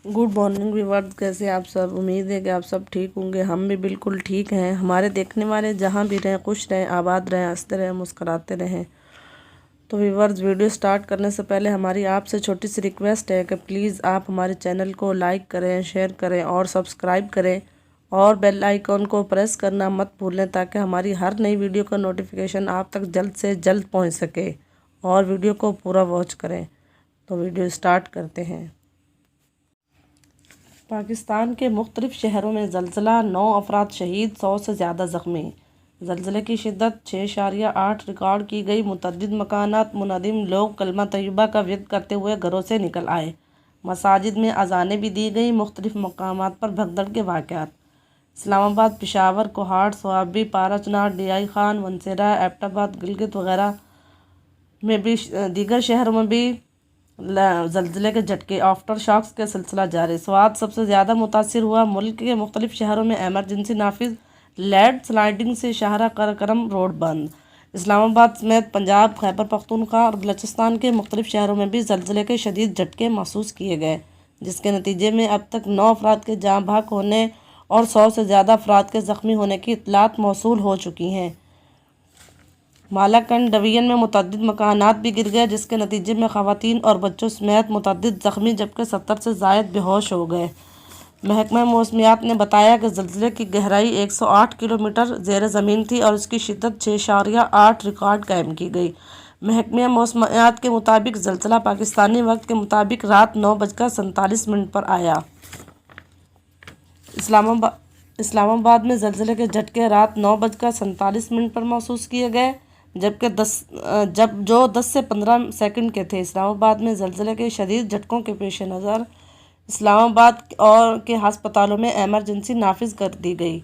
Good morning viewers, कैसे आप सब। उम्मीद है कि आप सब ठीक होंगे। हम भी बिल्कुल ठीक हैं। हमारे देखने वाले जहां भी रहें खुश रहें, आबाद रहें, हंसते रहें, मुस्कुराते रहें। तो व्यूअर्स, वीडियो स्टार्ट करने से पहले हमारी आपसे छोटी सी रिक्वेस्ट है कि प्लीज़ आप हमारे चैनल को लाइक करें, शेयर करें और सब्सक्राइब करें और बेल आइकॉन को प्रेस करना मत भूलें ताकि हमारी हर नई वीडियो का नोटिफिकेशन आप तक जल्द से जल्द पहुँच सके। और वीडियो को पूरा वॉच करें। तो वीडियो स्टार्ट करते हैं। पाकिस्तान के मुख्तलिफ शहरों में ज़लज़ला, 9 अफराद शहीद, 100 से ज़्यादा ज़ख्मी। ज़लज़ले की शिद्दत 6.8 रिकॉर्ड की गई। मुतअद्दिद मकानात मुनदिम लोग कलमा तैयबा का विर्द करते हुए घरों से निकल आए। मसाजिद में अज़ानें भी दी गई। मुख्तलिफ मकामात पर भगदड़ के वाक़यात। इस्लामाबाद, पेशावर, कोहाट, सोहाबी, पारा, चनार, DI खान, वनसेरा, एबटाबाद, गिलगित वगैरह में भी दीगर शहरों में भी ज़लज़ले के झटके, आफ्टर शॉक्स का सिलसिला जारी। स्वात सबसे ज़्यादा मुतासिर हुआ। मुल्क के मुख्तलिफ शहरों में एमरजेंसी नाफिज। लैंड स्लाइडिंग से शाहरा करम रोड बंद। इस्लामाबाद समेत पंजाब, खैबर पख्तूनख्वा और बलूचिस्तान के मुख्तलिफ शहरों में भी ज़लज़ले के शदीद झटके महसूस किए गए, जिसके नतीजे में अब तक 9 अफराद के जाँ बहक होने और 100 से ज़्यादा अफराद के ज़ख्मी होने की इत्तलात मौसूल हो चुकी हैं। मालाकंड डिवीज़न में मुतअद्दिद मकानात भी गिर गए, जिसके नतीजे में ख़वातीन और बच्चों समेत मुतअद्दिद ज़ख्मी, जबकि 70 से ज़ायद बेहोश हो गए। महकमा मौसमियात ने बताया कि ज़लज़ले की गहराई 108 किलोमीटर ज़ेर ज़मीन थी और इसकी शिद्दत 6.8 रिकॉर्ड कायम की गई। महकमा मौसमियात के मुताबिक ज़लज़ला पाकिस्तानी वक्त के मुताबिक रात 9:47 पर आया। इस्लामाबाद में ज़लज़ले के झटके रात 9:47 पर महसूस किए गए, जबकि 10 से 15 सेकंड के थे। इस्लामाबाद में ज़लज़ले के शदीद झटकों के पेश नज़र इस्लामाबाद और के हस्पतालों में एमरजेंसी नाफिज कर दी गई।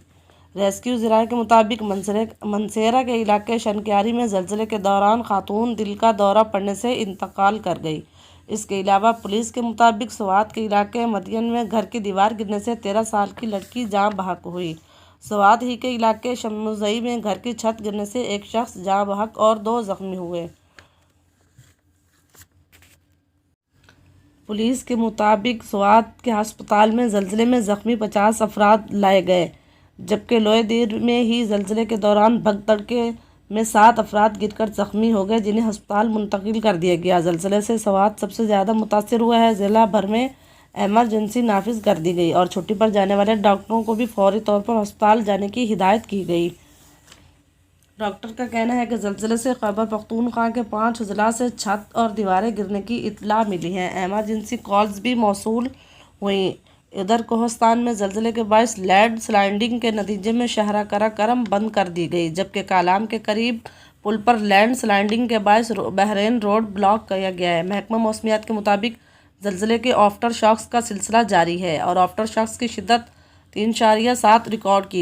रेस्क्यू ज़राए के मुताबिक मनसेरा के इलाके शनक्यारी में ज़लज़ले के दौरान खातून दिल का दौरा पड़ने से इंतकाल कर गई। इसके अलावा पुलिस के मुताबिक स्वात के इलाके मदियन में घर की दीवार गिरने से 13 साल की लड़की जाँ बहक हुई। स्वात ही के इलाके शम्मुज़ई में घर की छत गिरने से एक शख्स जाँ बहक और 2 ज़ख्मी हुए। पुलिस के मुताबिक स्वात के अस्पताल में ज़लज़ले में ज़ख्मी 50 अफराद लाए गए, जबकि लोए देर में ही ज़लज़ले के दौरान भगदड़ में 7 अफराद गिरकर ज़ख्मी हो गए, जिन्हें अस्पताल मुंतकिल कर दिया गया। ज़लज़ले से स्वात सबसे ज़्यादा मुतासिर हुआ है। ज़िला भर में एमरजेंसी नाफिज कर दी गई और छुट्टी पर जाने वाले डॉक्टरों को भी फौरी तौर पर अस्पताल जाने की हिदायत की गई। डॉक्टर का कहना है कि ज़लज़ले से खैबर पख्तूनख्वा के 5 अजला से छत और दीवारें गिरने की इत्तला मिली है। एमरजेंसी कॉल्स भी मौसूल हुई। इधर कोहस्तान में ज़लज़ले के बायस लैंड स्लाइडिंग के नतीजे में शाहरा करम बंद कर दी गई, जबकि कालाम के करीब पुल पर लैंड स्लाइडिंग के बायस बहरीन रोड ब्लॉक किया गया है। महकमा मौसमियात के मुताबिक ज़लज़ले के आफ्टर शॉक्स का सिलसिला जारी है और आफ्टर शॉक्स की शिद्दत 3.7 रिकॉर्ड की